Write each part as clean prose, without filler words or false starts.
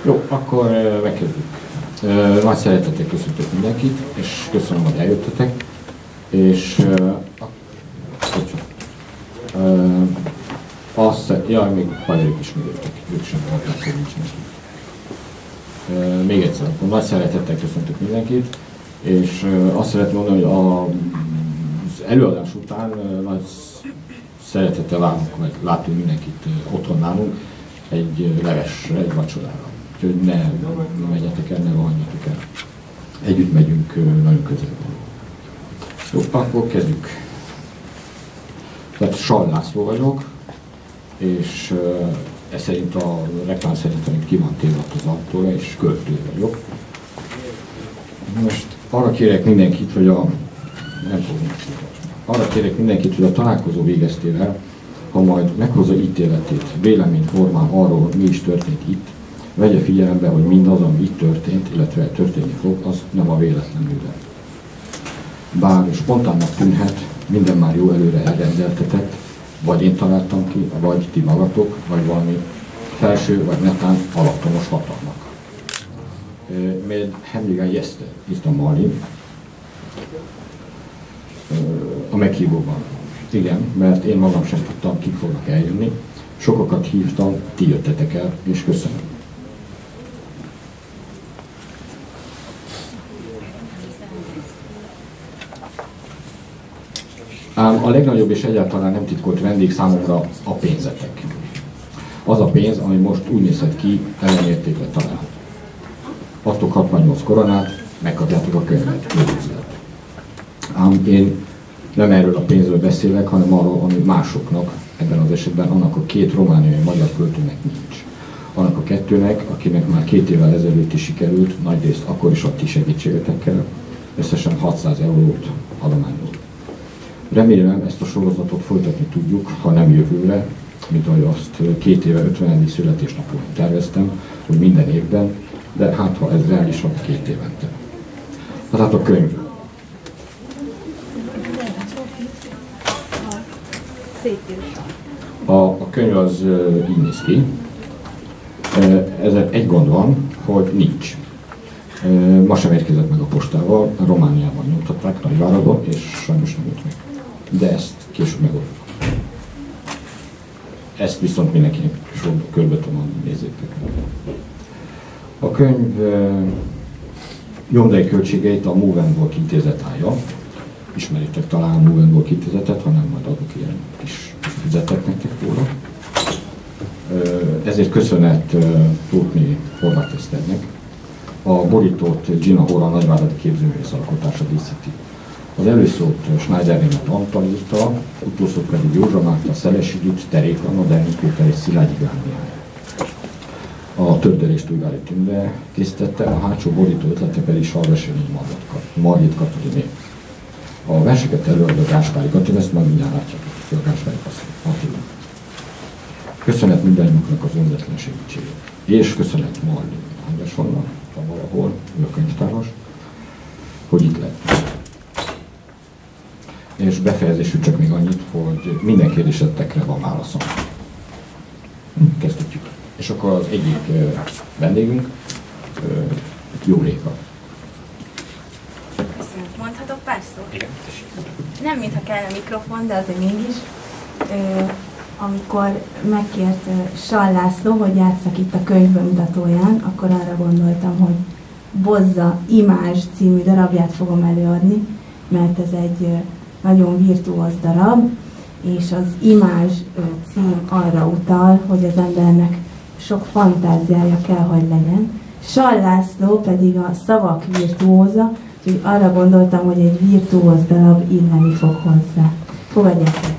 Jó, akkor megkezdjük. Nagy szeretettel köszöntök mindenkit, és köszönöm, hogy eljöttetek. És még Pajerik is megjöttek, ők sem mondták, hogy nincsenek. Még egyszer, akkor nagy szeretettel köszöntök mindenkit, és azt szeretném mondani, hogy az előadás után nagy szeretettel várunk, vagy látunk mindenkit otthon nálunk egy levesre, egy vacsorára. Úgyhogy ne menjetek el, ne rohanjatok el. Együtt megyünk nagyon közelben. Jó, akkor kezdjük. Tehát Sall László vagyok, és ez szerint a reklám szerint, amit ki van téve az autóra, és költő vagyok. Most arra kérek mindenkit, hogy a találkozó végeztével, ha majd meghozza ítéletét, véleményt formál arról, hogy mi is történt itt, vegye figyelembe, hogy mindaz, ami itt történt, illetve történni fog, az nem a véletlen műve. Bár spontánnak tűnhet, minden már jó előre elrendeltetett, vagy én találtam ki, vagy ti magatok, vagy valami felső, vagy netán alattomos hatalmak. Med hemliga gäster itt a Malin, a meghívóban. Igen, mert én magam sem tudtam, kik fognak eljönni. Sokakat hívtam, ti jöttetek el, és köszönöm. Ám a legnagyobb és egyáltalán nem titkolt vendég számomra a pénzetek. Az a pénz, ami most úgy nézhet ki, ellenértékre található. Adtok 68 koronát, megkapjátok a könyvet, üzlet. Ám én nem erről a pénzről beszélek, hanem arról, ami másoknak, ebben az esetben annak a két romániai magyar költőnek nincs. Annak a kettőnek, akinek már 2 évvel ezelőtt is sikerült, nagyrészt akkor is a ti segítségetekkel, összesen 600 eurót adományozott. Remélem, ezt a sorozatot folytatni tudjuk, ha nem jövőre, mint ahogy azt 2 éve 50. születésnapon terveztem, hogy minden évben, de hát ha ez reálisabb, 2 évente. Tehát a könyv. A könyv az így néz ki. Ezzel egy gond van, hogy nincs. Ma sem érkezett meg a postával, Romániában nyomtatták, Nagyváradon, és sajnos nem jött meg. De ezt később megoldjuk. Ezt viszont mindenkinek körbe tudom adni, nézzétek. A könyv nyomdai költségeit a Move and Work intézet állja. Ismeritek talán a Move and Work intézetet, ha nem, majd adok ilyen kis füzetet nektek róla. Ezért köszönet Turkni Horváth Eszternek. A borítót Gina Hora nagyváradi képzőművész alkotása díszíti. Az előszót Schneider Német Antal írta, utolsót pedig Józsa Márta, Szeles Judit, Terék Anna, Dernyik Péter és Szilágyi Gábriel. A tördelést Újvári Tünde készítette, a hátsó borító ötlete pedig Salvesenyi Margit Katoliné. A verseket előadja Gáspári Katin, ezt majd mindjárt látjátok, a Gáspári Katin. Köszönet mindannyiunknak az önzetlen segítségét. És köszönet Marlin Andersonnak, valahol, ő a könyvtáros, hogy itt lett. És befejezésül csak még annyit, hogy minden kérdésetekre van válaszom. Kezdjük. És akkor az egyik vendégünk, Jó Réka. Köszönöm. Mondhatok pár szót? Igen. Nem mintha kellene mikrofon, de azért mégis. Amikor megkért Sall László, hogy játsszak itt a könyvbemutatóján, akkor arra gondoltam, hogy Bozza Imázs című darabját fogom előadni, mert ez egy nagyon virtuóz darab, és az Imázs cím arra utal, hogy az embernek sok fantáziája kell, hogy legyen. Sall László pedig a szavak virtuóza, úgyhogy arra gondoltam, hogy egy virtuóz darab illeni fog hozzá. Fogadják el!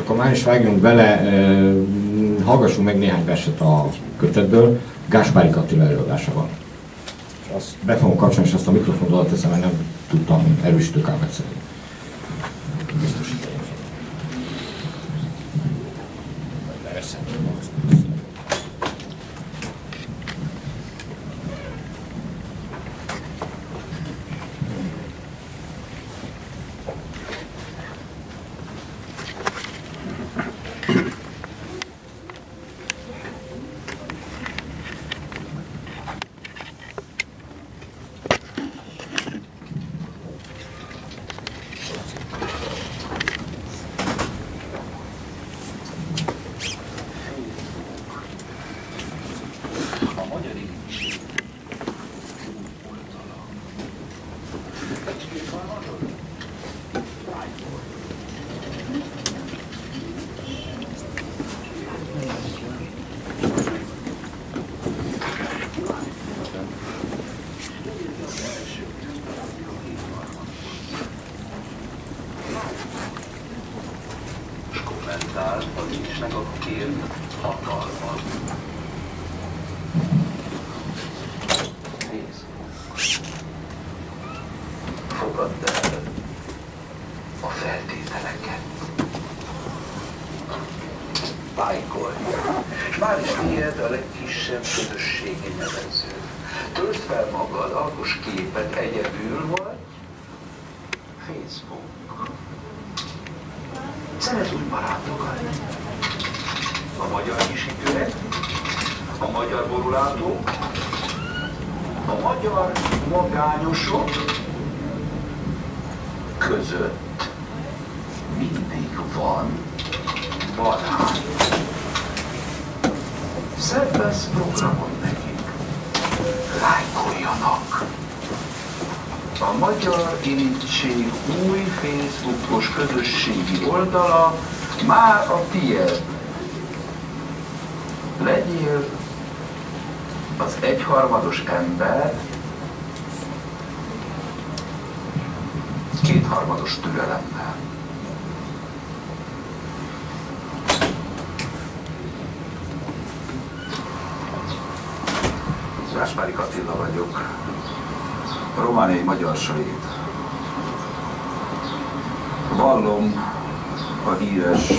akkor már is vágjunk bele, hallgassunk meg néhány verset a kötetből. Gáspári Attila előadása van. És azt be fogom kapcsolni, és azt a mikrofont alatt teszem, mert nem tudtam erősítő kábelt szerelni. Biztosítani. Új Facebookos közösségi oldala már a tiéd. Legyél az 1/3 ember 2/3 türelemmel. Gáspári Attila vagyok, romániai magyar-svéd. Vallom a híres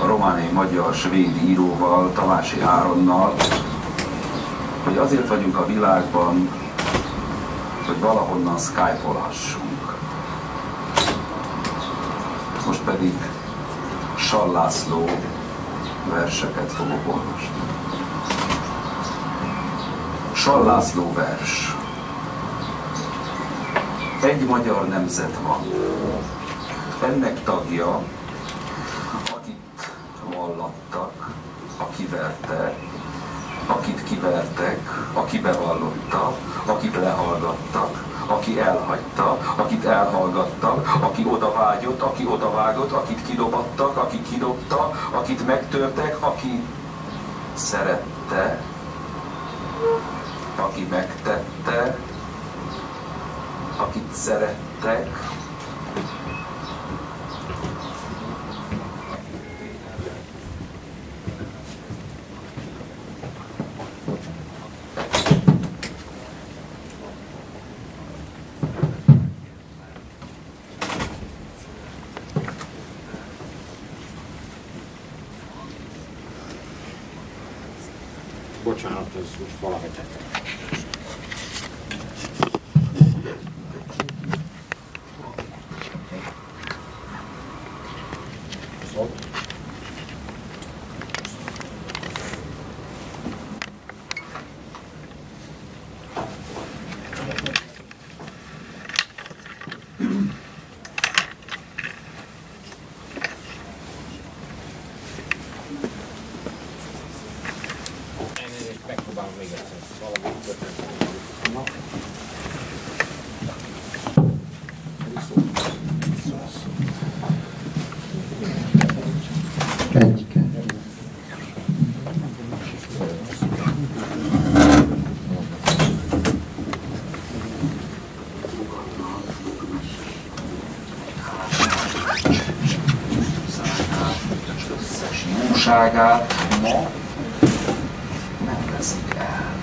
romániai magyar-svéd íróval, Tamási Áronnal, hogy azért vagyunk a világban, hogy valahonnan skype-olhassunk. Most pedig Sall László verseket fogok olvasni. Sall László vers. Egy magyar nemzet van. Ennek tagja, akit vallattak, aki verte, akit kivertek, aki bevallotta, akit lehallgattak, aki elhagyta, akit elhallgattak, aki odavágyott, aki odavágott, akit kidobattak, aki kidobta, akit megtörtek, aki szerette, aki megtette, akit szerettek. Bocsánat, ez most valamit. Megpróbálom még egyszer valamit szabadságát ma nem veszik el.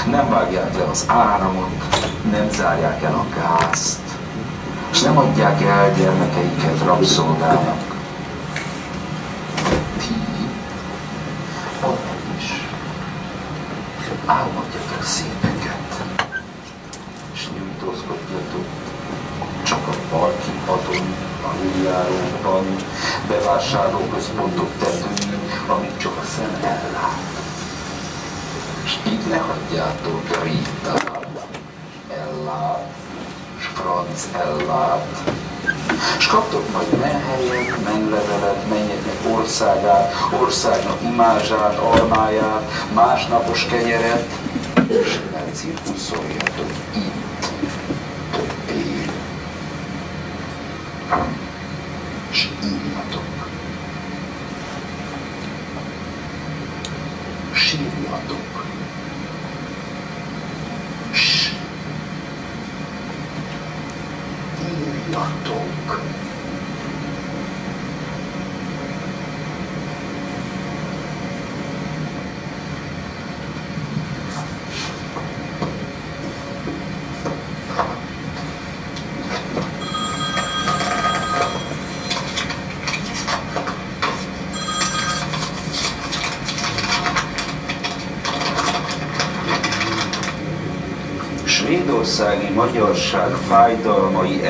Nem vágják le az áramot, nem zárják el a gázt, és nem adják el gyermekeiket rabszolgának. Ti, onnan is álmodjatok szépeket, és nyújtózkodjatok csak a parki padon, a hújárókban, bevásárlóközpontok tetőin, amit csak a szem ellát. És így ne hagyjátok Ritát, Ellát, és Franz Ellát, és kaptok majd menhelyen, menlevelet, menjetek országnak imázsát, almáját, másnapos kenyeret, és nem cirkuszoljatok itt többé. És írjatok. Sírjatok. Írjatok. Svédországi magyarság fájdalmai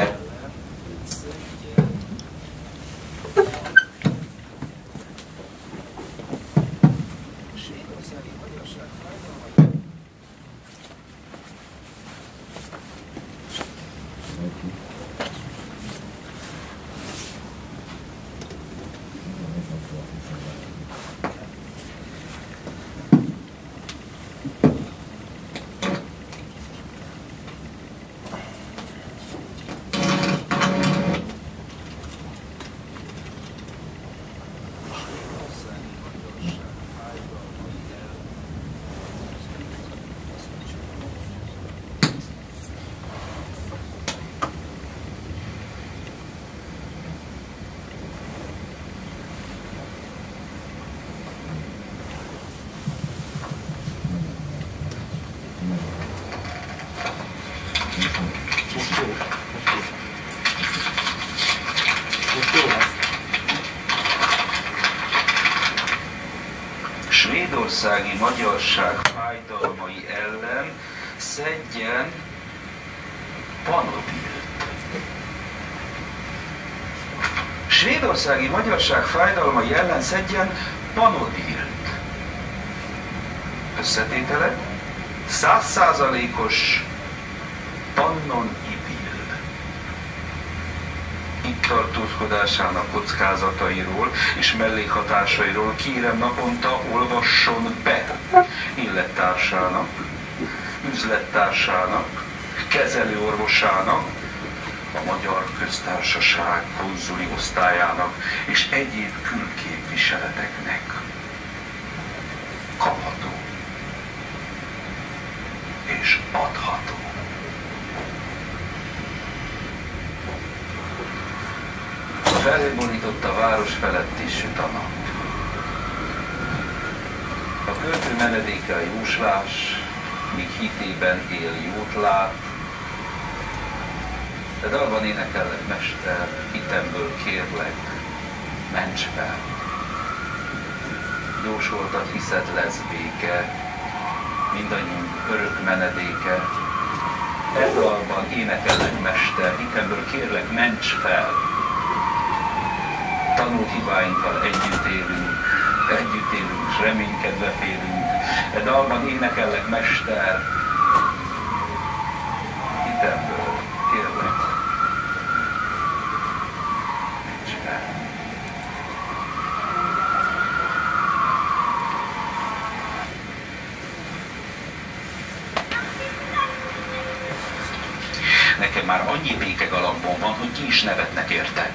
svédországi magyarság fájdalmai ellen szedjen Panobilt. Svédországi magyarság fájdalmai ellen szedjen Panobilt. Összetétele 100%-os Pannonibil. Itt tartózkodásának kockázatairól és mellékhatásairól kérem naponta olvasson be illettársának, üzlettársának, kezelőorvosának, a Magyar Köztársaság konzuli osztályának és egyéb külképviseleteknek. Kapható és adható. Felhőborított a város felett is süt a nap. A költő menedéke a jóslás, míg hitében él jót lát, de dalban énekellek mester, hitemből kérlek, ments fel. Jósoltat hiszed lesz béke, mindannyiunk örök menedéke. E dalban énekellek mester, hitemből kérlek, ments fel. Tanult hibáinkkal együtt élünk, és reménykedve félünk. E dalban énekellek mester, hitemből kérlek, ments fel. Nekem már annyi békegalambom van, hogy ki is nevetnek érte.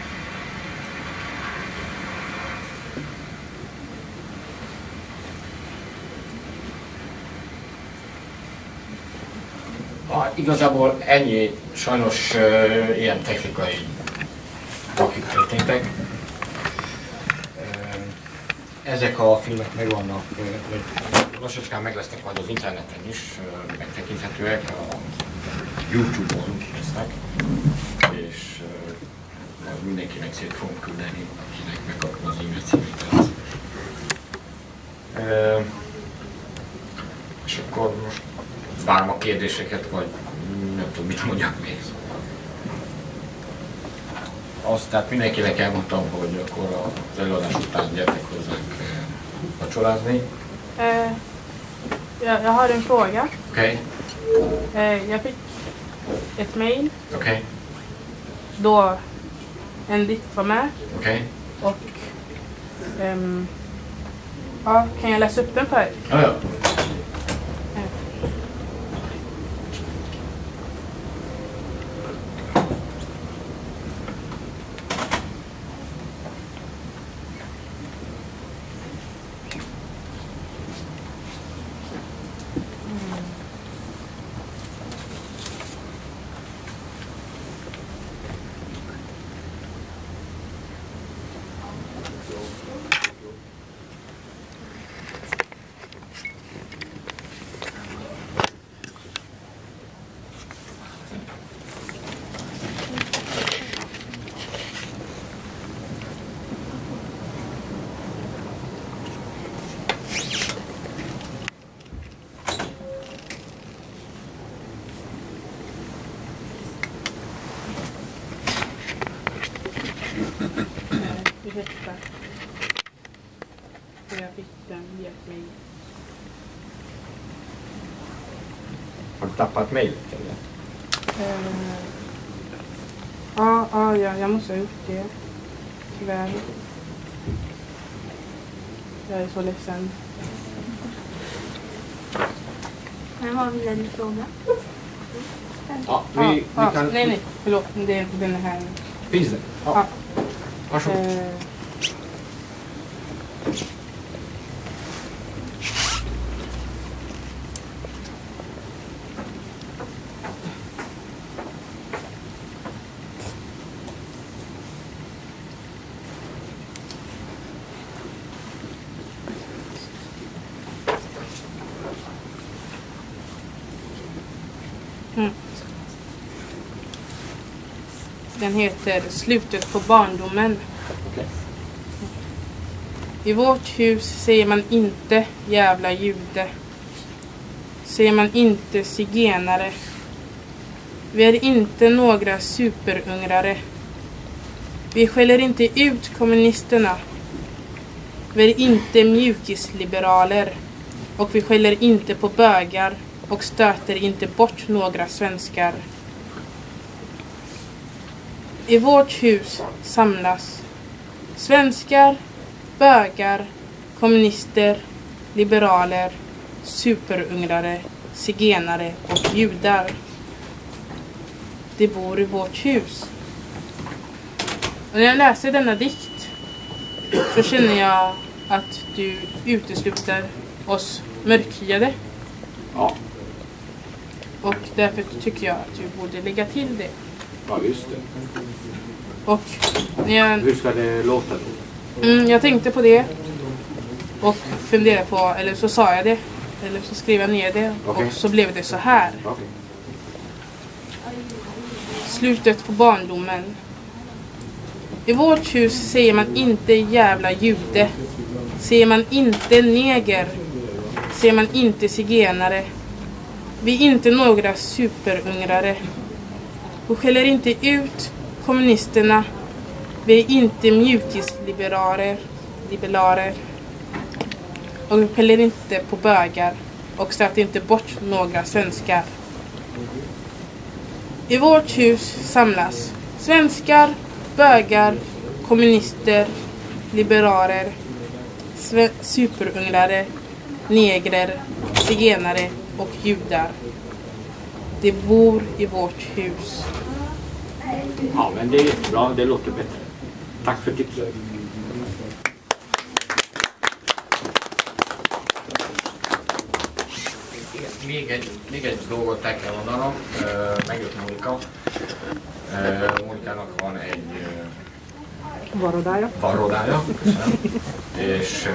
Igazából ennyi, sajnos ilyen technikai bakik történtek. ezek a filmek megvannak, lassacskán meg lesznek majd az interneten is, megtekinthetőek, a YouTube-on lesznek, és majd mindenkinek szét fogunk küldeni, akinek megkapom az e-mail címét. És akkor most várom a kérdéseket, vagy nem tudom, mit mondjak még. Azt tehát mindenkinek elmondtam, hogy akkor az előadás után gyertek hozzánk vacsorázni. Jag har en fråga. Okej. Jag fick ett mejl Okej. då en dikt var med. Okej. Och ja, kan jag läsa upp den för er? Ja, ja. Ursäkta. Jag fick den via ett mejl. Har du tappat mejlet eller? Ja, jag måste ha gjort det. Tyvärr. Jag är så ledsen. Men har vi en fråga? Ja, vi kan... Nej, förlåt. Det är den här. Finns det? Ja. Varsågod. Den heter Slutet på barndomen. Okej. I vårt hus säger man inte jävla jude. Säger man inte zigenare. Vi är inte några superungrare. Vi skäller inte ut kommunisterna. Vi är inte mjukisliberaler. Och vi skäller inte på bögar och stöter inte bort några svenskar. I vårt hus samlas svenskar, bögar, kommunister, liberaler, superungrare, zigenare och judar. De bor i vårt hus. Och när jag läser denna dikt så känner jag att du utesluter oss mörkhyade. Ja. Och därför tycker jag att du borde lägga till det. Ja, just det. Och när jag... Hur ska det låta då? Jag tänkte på det och funderade på, eller så sa jag det, eller så skrev jag ner det. Okej. Och så blev det så här. Okej. Slutet på barndomen. I vårt hus säger man inte jävla jude. Säger man inte neger. Säger man inte zigenare. Vi är inte några superungrare. Och skäller inte ut kommunisterna. Vi är inte mjukisliberaler. Och vi skäller inte på bögar. Och stöter inte bort några svenskar. I vårt hus samlas svenskar, bögar, kommunister, liberaler, superungrare, negrer, zigenare och judar. De bor i vårt hus. Ja, men det är jättebra. Det låter bättre. Tack för tipset. Még egy dolgot el kell mondanom, megjött Monika. Monikának van egy Varrodája, köszönöm. És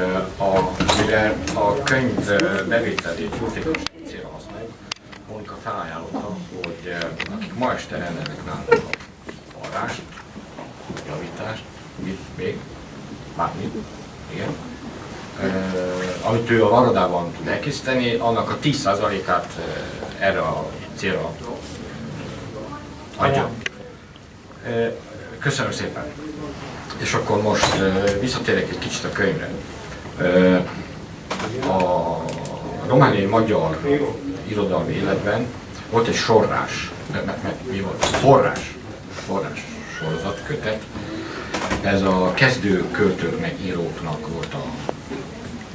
mivel a könyv bevételét jótékonysági célra használjuk, Monika felajánlotta, hogy akik ma este rendelnek nálunk a varrást, javítást, mit még, bármit, igen, amit ő a varrodában tud elkészíteni, annak a 10%-át erre a célra adja. Köszönöm szépen! És akkor most visszatérek egy kicsit a könyvre. A romániai magyar irodalmi életben volt egy sorrás, mi volt? Forrás sorozat, kötet. Ez a kezdő költőknek, íróknak volt a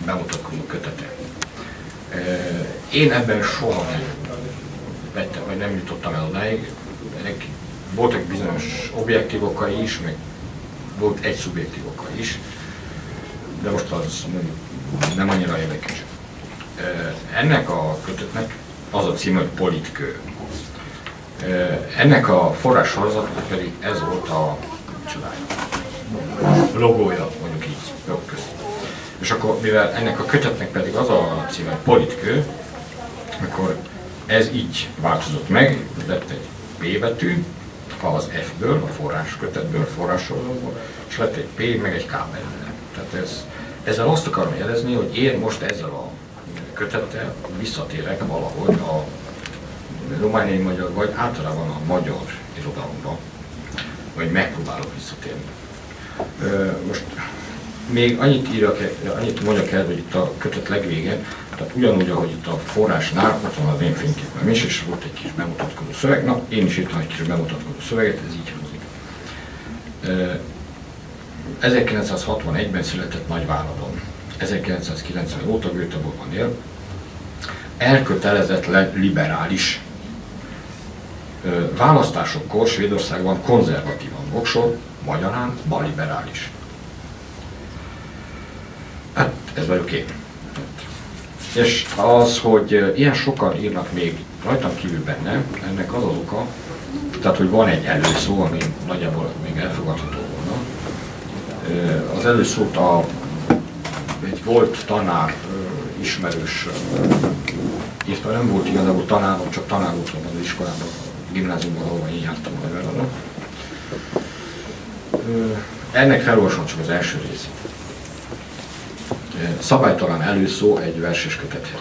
bemutatkozó kötete. Én ebben soha nem vettem, vagy nem jutottam el odáig. Voltak bizonyos objektív okai is, meg volt egy szubjektív oka is, de most az nem annyira érdekes. Ennek a kötetnek az a címe, hogy Politkő. Ennek a forrás sorozatnak pedig ez volt a logója, mondjuk így. Jó, köszönöm. És akkor, mivel ennek a kötetnek pedig az a címe, hogy Politkő, akkor ez így változott meg, lett egy P betű, az F-ből, a forrás kötetből, forrássorozatból, és lett egy P, meg egy K belőle. Tehát ezzel azt akarom jelezni, hogy én most ezzel a kötettel visszatérek valahogy a romániai magyar, vagy általában a magyar irodalomba, vagy megpróbálok visszatérni. Most még annyit mondjak el, hogy itt a kötet legvégén, tehát ugyanúgy, ahogy itt a forrásnál, ott van az én fényképem is, és volt egy kis bemutatkozó szöveg. Na, én is írtam egy kis bemutatkozó szöveget, ez így hangzik. 1961-ben született Nagyváradon. 1990 óta Göteborgban él. Elkötelezett liberális. Választásokkor Svédországban konzervatívan voksol, magyarán balliberális. Hát ez vagyok én. És az, hogy ilyen sokan írnak még rajtam kívül benne, ennek az az oka, tehát hogy van egy előszó, ami nagyjából még elfogadható volna. Az előszót egy volt tanár, ismerős írta, nem volt igazából tanárom, csak tanár volt az iskolában, a gimnáziumban, ahol én jártam Nagyváradon. Ennek felolvasom csak az első részét. Szabálytalan előszó egy verses kötethez.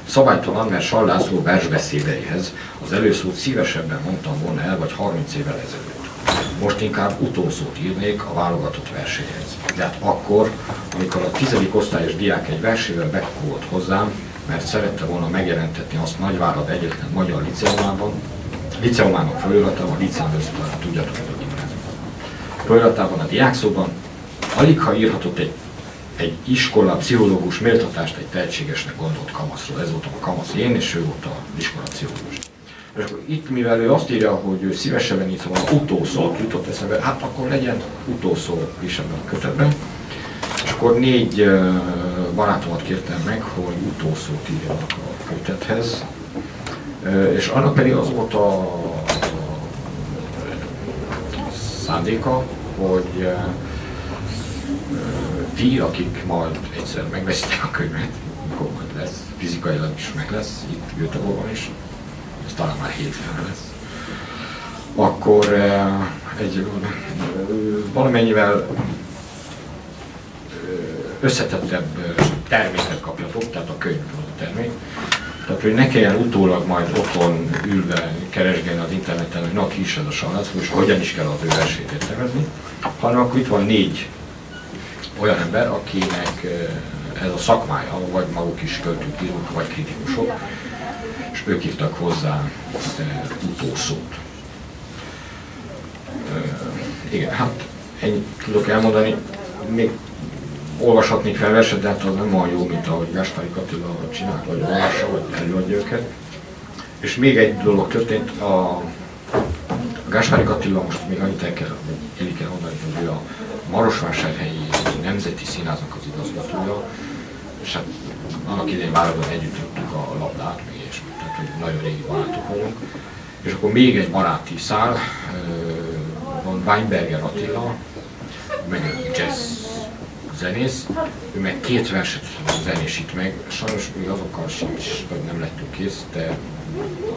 Szabálytalan, mert Sall László versbeszédeihez az előszót szívesebben mondtam volna el, vagy 30 évvel ezelőtt. Most inkább utószót írnék a válogatott verséhez. De hát akkor, amikor a 10. osztályos diák egy versével bekólt hozzám, mert szerette volna megjelentetni azt Nagyvárad egyetlen magyar liceumának feliratában, a licán összetalán, tudjátok, ez a gimnáziumban. Feliratában a diákszóban alig ha írhatott egy iskola pszichológus méltatást egy tehetségesnek gondolt kamaszról. Ez volt a kamasz én, és ő volt az iskola pszichológus. És akkor itt, mivel ő azt írja, hogy ő szívesebben írta volna utószót, jutott eszembe, hát akkor legyen utószó is ebben a kötetben. És akkor 4 barátomat kértem meg, hogy utószót írjanak a kötethez. És annak pedig az volt a szándéka, hogy ti, akik majd egyszer megveszitek a könyvet, akkor majd lesz, fizikailag is meg lesz, itt Göteborgban is, ez talán már hétfőn lesz, akkor egy valamennyivel összetettebb terméket kapjatok, tehát a könyv az a termék. Tehát, hogy ne kelljen utólag majd otthon ülve keresgélni az interneten, hogy na, ki is ez a Sall László, és hogyan is kell az ő versét értelmezni, hanem akkor itt van 4 olyan ember, akinek ez a szakmája, vagy maguk is költők, írók, vagy kritikusok, és ők írtak hozzá utószót. Igen, hát ennyit tudok elmondani. Még olvashatnék fel verset, de hát az nem olyan jó, mint ahogy Gáspári Attila csinált, vagy olvassa, vagy előadja őket. És még egy dolog történt, a Gáspári Attila, most még annyit el kell mondani, hogy ő a Marosvásárhelyi Nemzeti Színháznak az igazgatója, és hát annak idején Váradon együtt jöttük a labdát, még ilyesmi, tehát hogy nagyon régi barátok vagyunk. És akkor még egy baráti szál, van Weinberger Attila, meg jazz zenész, ő meg 2 verset zenésít meg, sajnos még azokkal sincs, vagy nem lettünk kész, de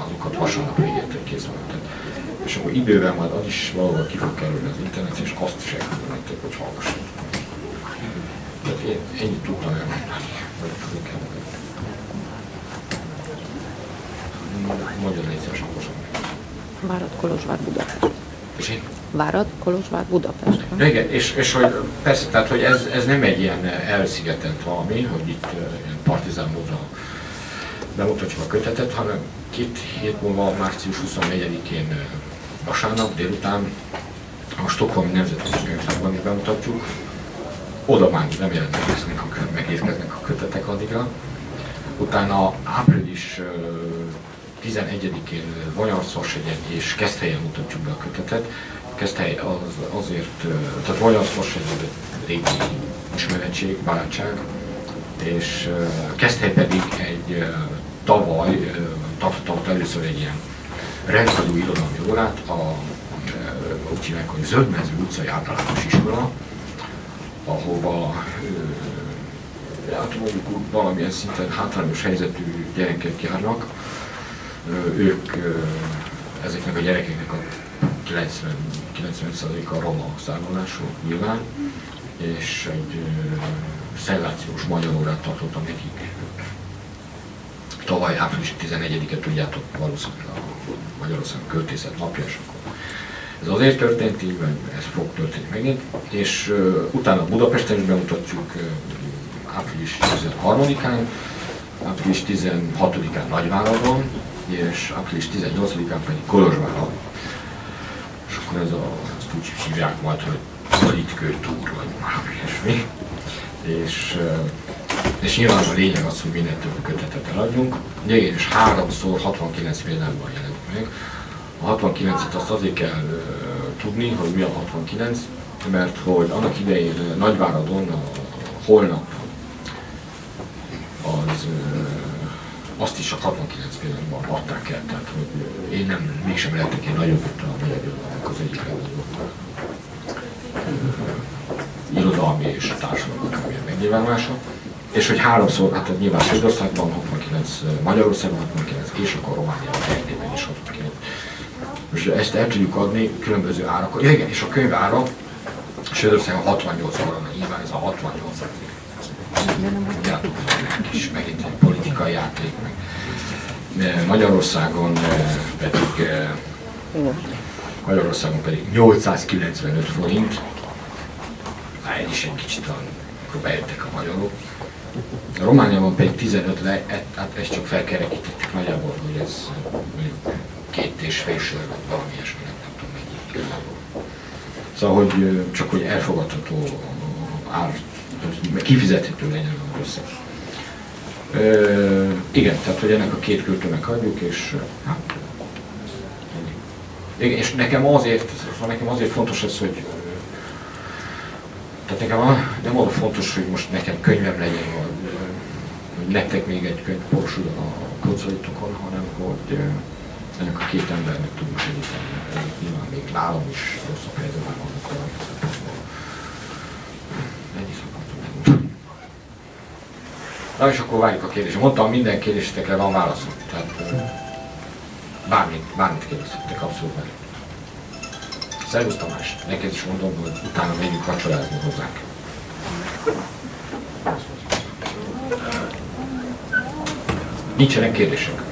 azokat vasárnapra ígért, hogy kész van. És akkor idővel majd az is valahol ki fog kerülni az internet, és azt is elküldöm nektek, hogy hallgassatok. Tehát én ennyit tudtam elmondani, vagy inkább. Mondja légy szíves, hangosan meg. Várad Kolozsvár Budapest. És én? Várad Kolozsvár Budapest. Ja, igen, és hogy persze, tehát hogy ez nem egy ilyen elszigetelt valami, hogy itt ilyen partizán módra bemutatjuk a kötetet, hanem 2 hét múlva, március 24-én vasárnap délután a Stockholmi Nemzetközi Könyvtárban is bemutatjuk. Oda már remélem megérkeznek a kötetek addigra. Utána április 11-én Vanyarszorshegyen és Keszthelyen mutatjuk be a kötetet. Keszthely azért, tehát Vanyarszorshegyen régi ismerettség, barátság, és Keszthely pedig egy tavaly tartottam először egy ilyen rendhagyó irodalmi órát, úgy hívják, hogy Zöldmező utcai általános iskola, ahova hát mondjuk valamilyen szinten hátrányos helyzetű gyerekek járnak. Ők, ezeknek a gyerekeknek a 90%-a roma származású nyilván, és egy szellációs magyar órát tartottam nekik. Tavaly április 11-e tudjátok, valószínűleg a Magyarország költészet napja, és akkor ez azért történt így, mert ez fog történni megint, és utána Budapesten is bemutatjuk április 13-án, április 16-án Nagyváradon, és április 18-án pedig Kolozsváron. És akkor ez azt úgy hívják majd, hogy Politkő túr, vagy valami ilyesmi. És nyilván a lényeg az, hogy minél több kötetet eladjunk. Ugye és 3-szor 69 példányban jelent meg. A 69-et azt azért kell tudni, hogy mi a 69, mert hogy annak idején Nagyváradon holnap azt is csak 69 példányban adták el, tehát hogy én mégsem lehetek én nagyobb, mint a Megyegőrnek az egyik legnagyobb irodalmi és társadalmi megnyilvánulása. És hogy 3-szor, hát nyilván Svédországban 69, Magyarországon 69, és akkor Romániában, Erdélyben is 69. Most ezt el tudjuk adni különböző árakkal. Ja, igen, és a könyv ára Svédországon 68 korona, nyilván ez a 68 kis megint egy politikai játék, meg Magyarországon pedig 895 forint. Ez is egy kicsit, akkor bejöttek a magyarok. A Romániában pedig 15 hát ezt csak felkerekítettük nagyjából, hogy ez 2,5 sör, vagy valami ilyesmi, nem tudom mennyi. Szóval, hogy csak hogy elfogadható ár, kifizethető legyen az összeg. Igen, tehát hogy ennek a 2 költőnek adjuk, és hát, igen, és nekem azért fontos ez, hogy tehát nekem nem az a fontos, hogy most nekem könyvem legyen, vagy hogy nektek még egy könyv porsuljon a kocaitokon, hanem hogy ennek a 2 embernek tudunk segíteni. Nyilván még nálam is rosszabb helyzetben vannak olyan. Ennyit akartam megmondani. Na és akkor várjuk a kérdésre. Mondtam, minden kérdésetekre van válaszom. Tehát bármit kérdezhettek, abszolút meg. Szervusz Tamás, neked is mondom, hogy utána megyünk vacsorázni hozzánk. Nincsenek kérdések.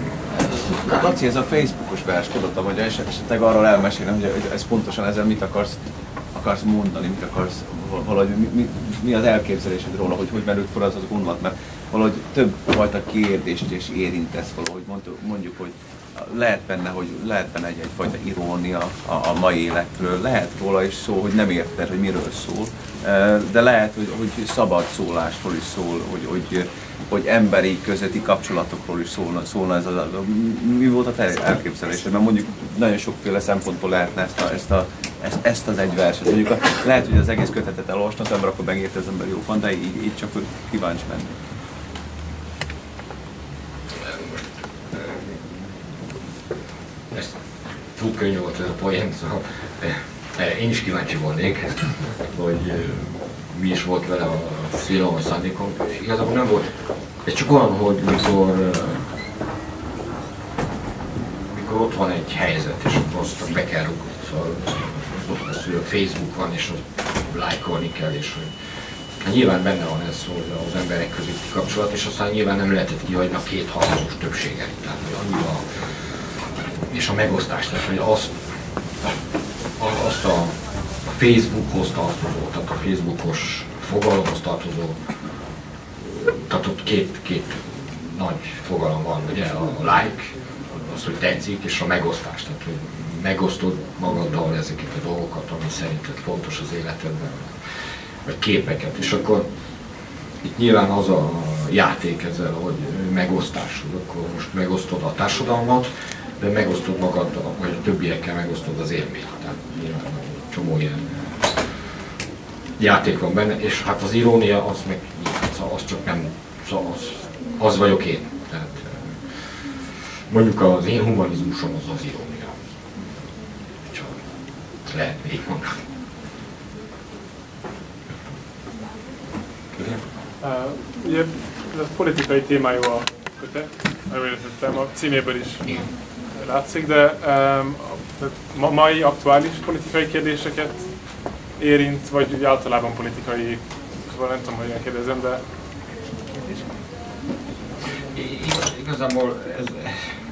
Laci, ez a Facebookos vers, tudod, hogy esetleg arról elmesélem, hogy ez pontosan ezzel mit akarsz mondani, mit akarsz, valahogy mi az elképzelésed róla, hogy merült fel az gondolat, mert valahogy több fajta kérdést és érintesz valahogy, mondjuk, hogy lehet benne egyfajta irónia a mai életről, lehet róla is szó, hogy nem érted, hogy miről szól, de lehet, hogy szabad szólásról is szól, hogy emberi közötti kapcsolatokról is szólna ez mi volt a te elképzelésed? Mert mondjuk nagyon sokféle szempontból lehetne ezt az egy verset. Mondjuk lehet, hogy az egész kötetet elolvasnak, ember akkor megérte az ember jóban, de így csak kíváncsi lenni. Ez túl könnyű volt ez a poén, szóval Én is kíváncsi volnék, hogy mi is volt vele a célom, a szándékom. Igazából nem volt. Ez csak olyan, hogy mikor ott van egy helyzet, és akkor azt csak be kell rúgni. Szóval az, hogy a Facebook van, és ott lájkolni kell, és hogy hát nyilván benne van ez, hogy az emberek közötti kapcsolat, és aztán nyilván nem lehetett kihagyni a két hatalmas többséget. Tehát, hogy annyira, és a megosztást, tehát, hogy azt a Facebookhoz tartozó, tehát a Facebookos fogalomhoz tartozó, tehát ott két nagy fogalom van, ugye, a like, az, hogy tetszik, és a megosztás, tehát hogy megosztod magaddal ezeket a dolgokat, ami szerinted fontos az életedben, vagy képeket, és akkor itt nyilván az a játék ezzel, hogy megosztás, hogy akkor most megosztod a társadalmat, de megosztod magad, vagy a többiekkel megosztod az élményt. Tehát nyilván csomó ilyen játék van benne, és hát az irónia az meg, az csak nem, az vagyok én. Tehát mondjuk az én humanizmusom az irónia. Csak lehet így mondani. Ugye ez a politikai témájú a kötet, a címéből is látszik, de mai aktuális politikai kérdéseket érint, vagy általában politikai, szóval nem tudom, hogyan kérdezem, de...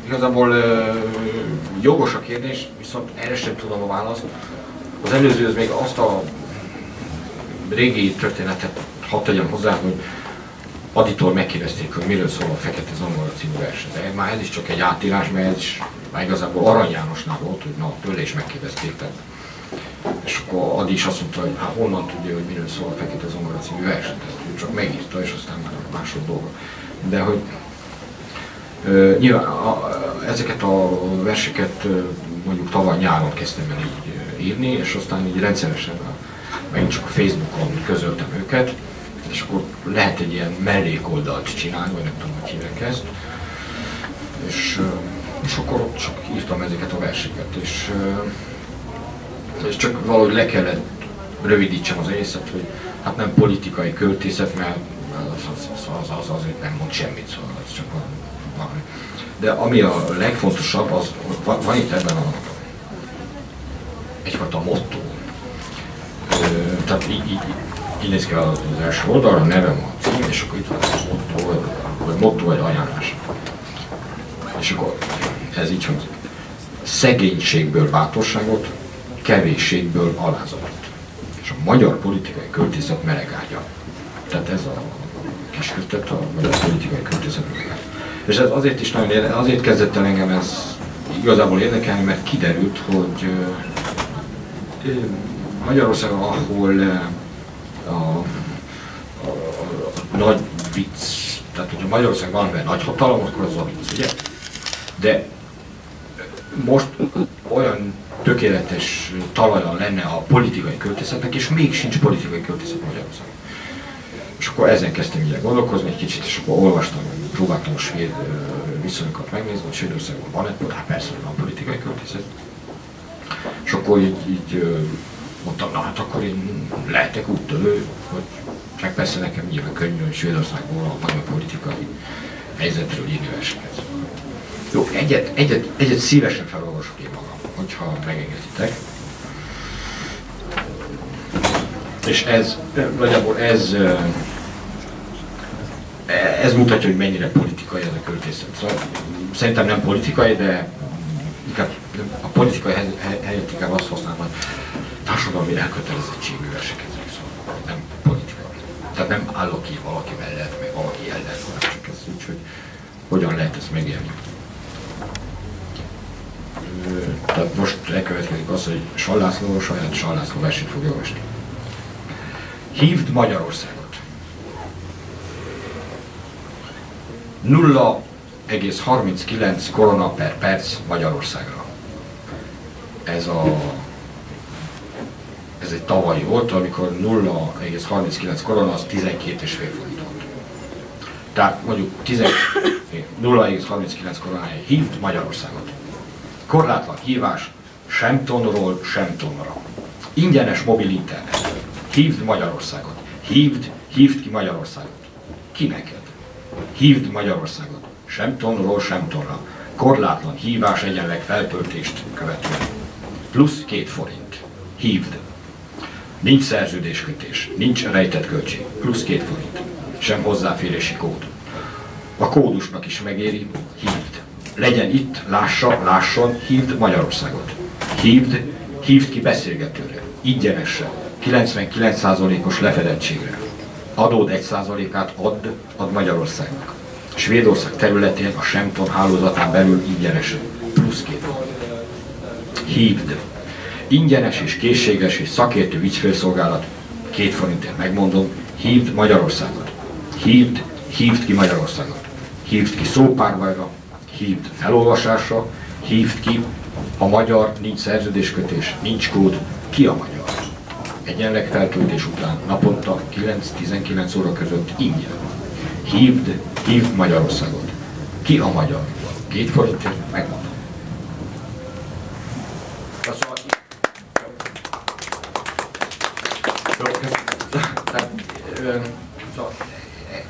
Igazából jogos a kérdés, viszont erre sem tudom a választ. Az előzőhöz még azt a régi történetet hadd tegyem hozzá, hogy Aditól megkérdezték, hogy miről szól a Fekete Zongora című verse. De már ez is csak egy átírás, mert ez is már igazából Arany Jánosnál volt, hogy na, tőle is megkérdezték. Tehát. És akkor Adi is azt mondta, hogy hát honnan tudja, hogy miről szól a Fekete Zongora című verse. Tehát ő csak megírta, és aztán már másod dolga. De hogy nyilván ezeket a verseket mondjuk tavaly nyáron kezdtem el így írni, és aztán így rendszeresen megint csak a Facebookon közöltem őket, és akkor lehet egy ilyen mellékoldalt csinálni, vagy nem tudom, hogy hívják ezt. És akkor ott csak írtam ezeket a verseket, és csak valahogy le kellett rövidítsem az egészet, hogy hát nem politikai költészet, mert az azért nem mond semmit, szóval ez csak valami. De ami a legfontosabb, az van itt ebben egyfajta motto. Tehát így néz ki az első oldalra, a nevem, a cím, és akkor itt van a motto vagy ajánlás. És akkor ez így hangzik. Szegénységből bátorságot, kevésségből alázatot. És a magyar politikai költészet melegágya. Tehát ez a kis kötet, a magyar politikai költészet melegágya. És ez azért is nagyon érdekes, azért kezdett el engem ez igazából érdekelni, mert kiderült, hogy Magyarországon, ahol a nagy vicc, tehát hogyha Magyarország valamivel nagy hatalom, akkor az a vicc, ugye? De most olyan tökéletes talaja lenne a politikai költészetnek, és még sincs politikai költészet Magyarországon. És akkor ezen kezdtem így gondolkozni egy kicsit, és akkor olvastam, próbáltam a svéd viszonyokat megnézni, hogy Svédországban van-e, hát persze, hogy van politikai költészet. És akkor így mondtam, na hát akkor én lehetek úttörő, hogy meg persze nekem nyilván könnyű, hogy Svédországból a magyar politikai helyzetről írni verseket. Jó, egyet szívesen felolvasok én magam, hogyha megengeditek. És ez, nagyjából ez mutatja, hogy mennyire politikai ez a költészet. Szóval szerintem nem politikai, de inkább a politikai helyett inkább azt használom, hogy társadalmi elkötelezettségű verseket, szóval nem politikai. Tehát nem állok ki valaki mellett, meg valaki ellen, hanem csak ez úgy, hogy hogyan lehet ezt megélni. Tehát most elkövetkezik az, hogy Sallászló saját Sallászló versét fogja olvasni. Hívd Magyarországot! 0,39 korona per perc Magyarországra. Ez egy tavalyi volt, amikor 0,39 korona az 12,5 forint volt. Tehát mondjuk 0,39 koronáig hívd Magyarországot. Korlátlan hívás sem tonról, sem tonra. Ingyenes mobil internet. Hívd Magyarországot. Hívd ki Magyarországot. Ki neked? Hívd Magyarországot. Sem tonról, sem tonra. Korlátlan hívás egyenleg feltöltést követően. Plusz 2 forint. Hívd. Nincs szerződéskötés, nincs rejtett költség. Plusz 2 forint. Sem hozzáférési kód. A kódusnak is megéri, hívd. Legyen itt, lásson, hívd Magyarországot. Hívd ki beszélgetőre. Ingyenesen. 99%-os lefedettségre. Adód 1%-át add Magyarországnak. Svédország területén a Semton hálózatán belül ingyenesen. Plusz 2 forint. Hívd. Ingyenes és készséges és szakértő ügyfélszolgálat. 2 forintért megmondom. Hívd Magyarországot. Hívd ki Magyarországot. Hívd ki szópárbajra. Hívd felolvasásra. Hívd ki a magyar, nincs szerződéskötés, nincs kód. Ki a magyar? Egyenleg feltöltés után naponta 9-19 óra között ingyen. Hívd Magyarországot. Ki a magyar? 2 forintért megmondom.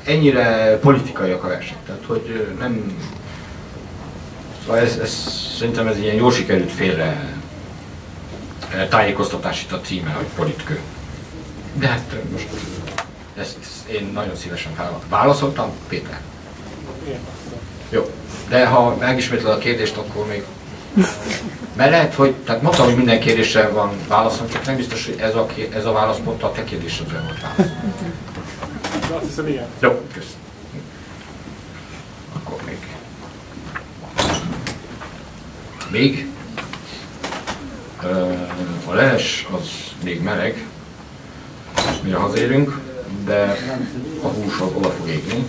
Ennyire politikaiak a verseny, tehát hogy nem... Szóval szerintem ez ilyen jól sikerült félre tájékoztatás itt a címe, hogy politkő. De hát most ezt én nagyon szívesen válaszoltam, Péter. Jó, de ha megismétled a kérdést, akkor még... Mert lehet, hogy, tehát mondtam, hogy minden kérdésre van válaszom, csak nem biztos, hogy ez a válaszpont a te kérdésedre volt válasz. De azt hiszem, igen. Jó, köszönöm. Akkor még a leves az még meleg, mire hazérünk, de a hús az oda fog égni.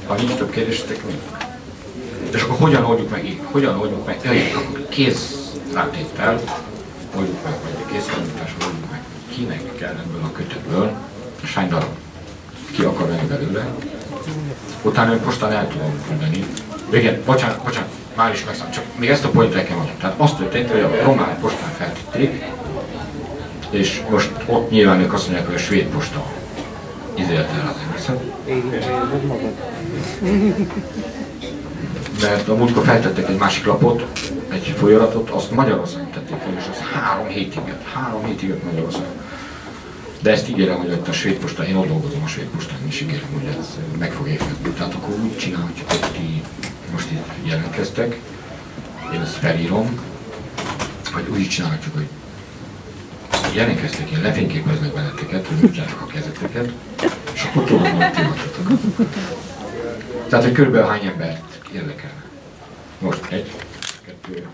Ha nincs több kérdésetek, még. És akkor hogyan oldjuk meg? Akkor kézrátéttel oldjuk meg, vagy kézszámításra oldjuk meg. Kinek kell ebből a kötetből, és hány darab? Ki akar venni belőle? Utána én postán el tudom küldeni. Igen, bocsánat, már is megszállom, csak még ezt a pointot el kell mondjam. Tehát azt történt, hogy a román postán feltették, és most ott nyilván ők azt mondják, hogy a svéd posta izélte el az egészet. Mert a múltkor feltettek egy másik lapot, egy folyóiratot, azt Magyarországon tették fel, és az 3 hétig jött Magyarországon. De ezt ígérem, hogy ott a svéd postán, én ott dolgozom a svéd postán, és ígérem, hogy ez meg fog érkezni. Tehát akkor úgy csinálhatjuk, hogy ti most itt jelentkeztek, én ezt felírom, vagy úgy csinálhatjuk, hogy jelentkeztek, én lefényképeznek benneteket, hogy nyújtsátok a kezeteket, és akkor tudom, hogy ti voltatok. Tehát, hogy körülbelül hány embert érdekelne. Most 1, 2,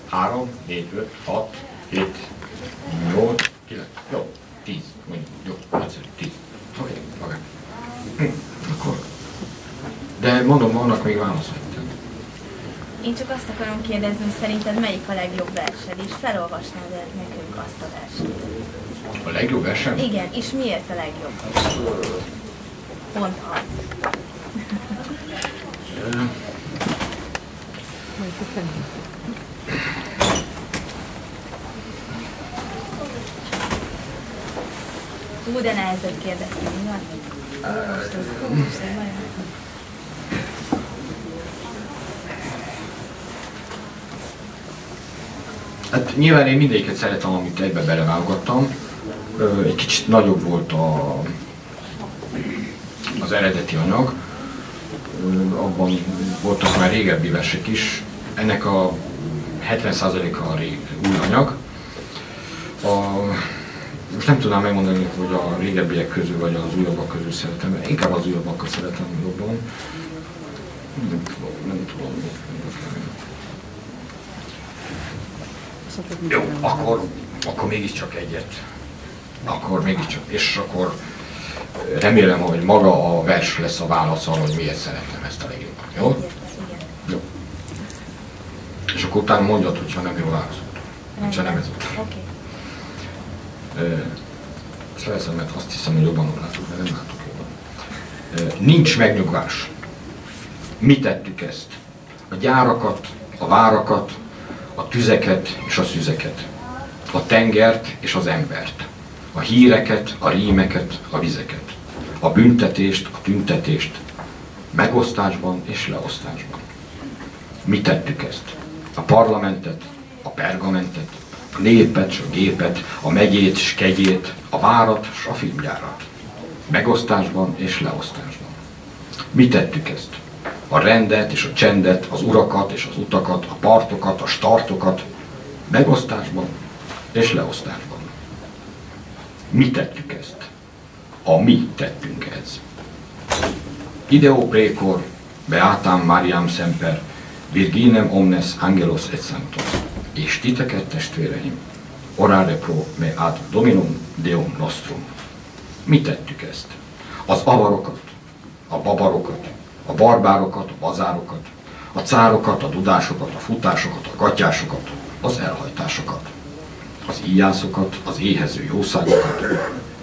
3, 4, 5, 6, 7, 8, 9, jó, 10, mondjuk, jó, egyszerű, 10. Oké, magán. Akkor. De mondom, vannak még válaszok. Én csak azt akarom kérdezni, hogy szerinted melyik a legjobb verseny, és felolvasnád el nekünk azt a versenyt? A legjobb verseny? Igen, és miért a legjobb? Pont az. De nehezebb kérdezni, mi van? Hát nyilván én mindegyiket szeretem, amit egybe beleválogattam. Egy kicsit nagyobb volt az eredeti anyag. Abban voltak már régebbi versek is. Ennek a 70%-a új anyag. Most nem tudnám megmondani, hogy a régebbiek közül vagy az újabbak közül szeretem. Inkább az újabbakat szeretem jobban. Nem tudom. Jó, akkor mégiscsak egyet. És akkor remélem, hogy maga a vers lesz a válasz arra, hogy miért szeretem ezt a legjobban. Jó? Jó. És akkor utána mondjad, hogyha nem jó válasz. Ha nem ez volt. Ezt leveszem, mert azt hiszem, hogy jobban látok, de nem látok jobban. Nincs megnyugvás. Mi tettük ezt? A gyárakat, a várakat, a tüzeket és a szüzeket. a tengert és az embert, a híreket, a rímeket, a vizeket, a büntetést, a tüntetést, megosztásban és leosztásban. Mi tettük ezt? A parlamentet, a pergamentet, a népet s a gépet, a megyét s kegyét, a várat s a filmgyárat. Megosztásban és leosztásban. Mi tettük ezt? A rendet és a csendet, az urakat és az utakat, a partokat, a startokat, megosztásban és leosztásban. Mi tettük ezt? A mi tettünk ez. Ideo precor, beatam Mariam semper, virginem omnes angelos et sanctos. És titeket, testvéreim, orare pro me ad dominum Deum nostrum. Mi tettük ezt? Az avarokat, a babarokat, a barbárokat, a bazárokat, a cárokat, a dudásokat, a futásokat, a gatyásokat, az elhajtásokat, az íjászokat, az éhező jószágokat.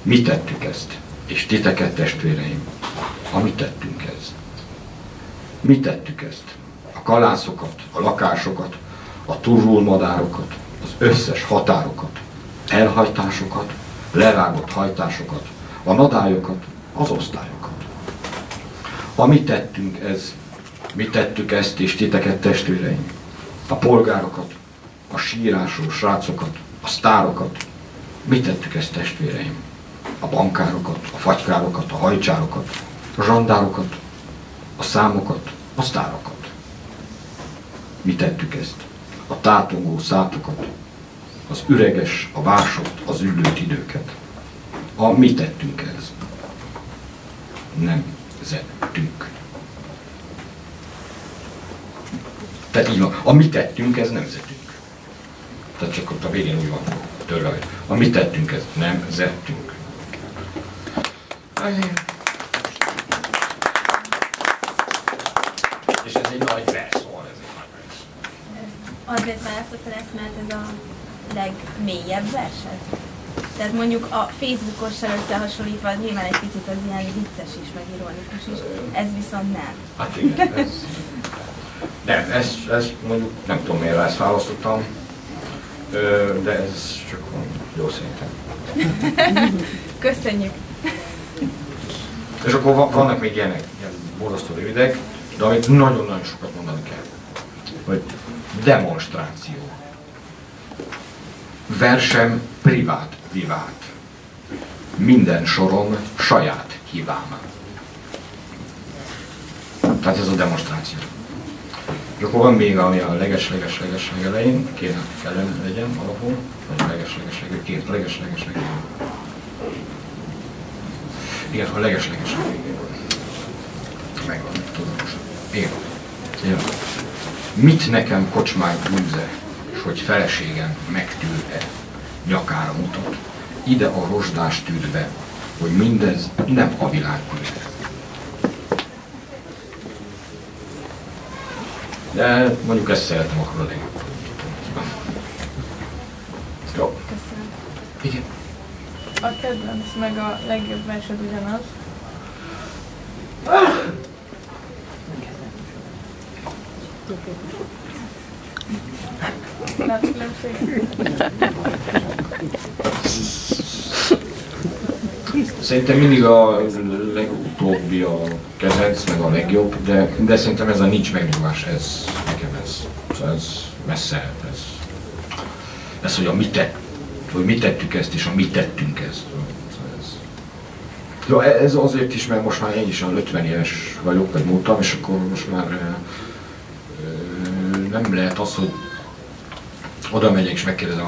Mi tettük ezt? És titeket, testvéreim, mi tettünk ez? Mi tettük ezt? A kalászokat, a lakásokat, a turulmadárokat, az összes határokat, elhajtásokat, lerágott hajtásokat, a nadályokat, az osztályokat. Mi tettünk ez? Mi tettük ezt és titeket, testvéreim? A polgárokat, a sírású srácokat, a sztárokat. Mi tettük ezt, testvéreim? A bankárokat, a fagykárokat, a hajcsárokat, a zsandárokat, a számokat, a sztárokat. Mi tettük ezt? A tátongó szátokat, az üreges, a vásott, az üllőtt időket. Mi tettünk ez? Nem zettünk. Tehát így van, mi tettünk, ez nemzetünk. Tehát csak ott a végén úgy van törve, hogy mi tettünk, ez nem zettünk. És ez egy nagy vers, szóval ez egy nagy vers. Azért választottad ezt, mert ez a legmélyebb versed? Tehát mondjuk a Facebookossal összehasonlítva nyilván egy picit az ilyen vicces is, meg ironikus is, ez viszont nem. Hát igen, ez mondjuk nem tudom miért ezt választottam, de ez csak jó szerintem. Köszönjük! És akkor vannak még ilyen borzasztó rövidek, de amit nagyon-nagyon sokat mondani kell. Hogy demonstráció. Versem privát vivát. Minden sorom saját hibám. Tehát ez a demonstráció. És akkor van még, ami a leges elején, kellene legyen alapul, vagy a leges igen, a leges végén. Megvan, tudom most. Igen. Mit nekem kocsmány bűze, s hogy feleségem megtűr-e, nyakára mutat, ide a rozsdás tűzbe, hogy mindez nem a világ tűze. De mondjuk ezt szeretem akkor a legjobban. Jó. Köszönöm. Igen. A kedvenc meg a legjobb versed ugyanaz. Látsz különbséget? Szerintem mindig a legutóbbi a kedvenc, meg a legjobb, de szerintem ez a nincs megnyugvás, ez nekem szóval ez messze, ez hogy hogy mi tettük ezt, és mi tettünk ezt. Szóval ez azért is, mert most már én is 50 éves vagyok, vagy múltam, és akkor most már nem lehet az, hogy oda megyek és megkérdezem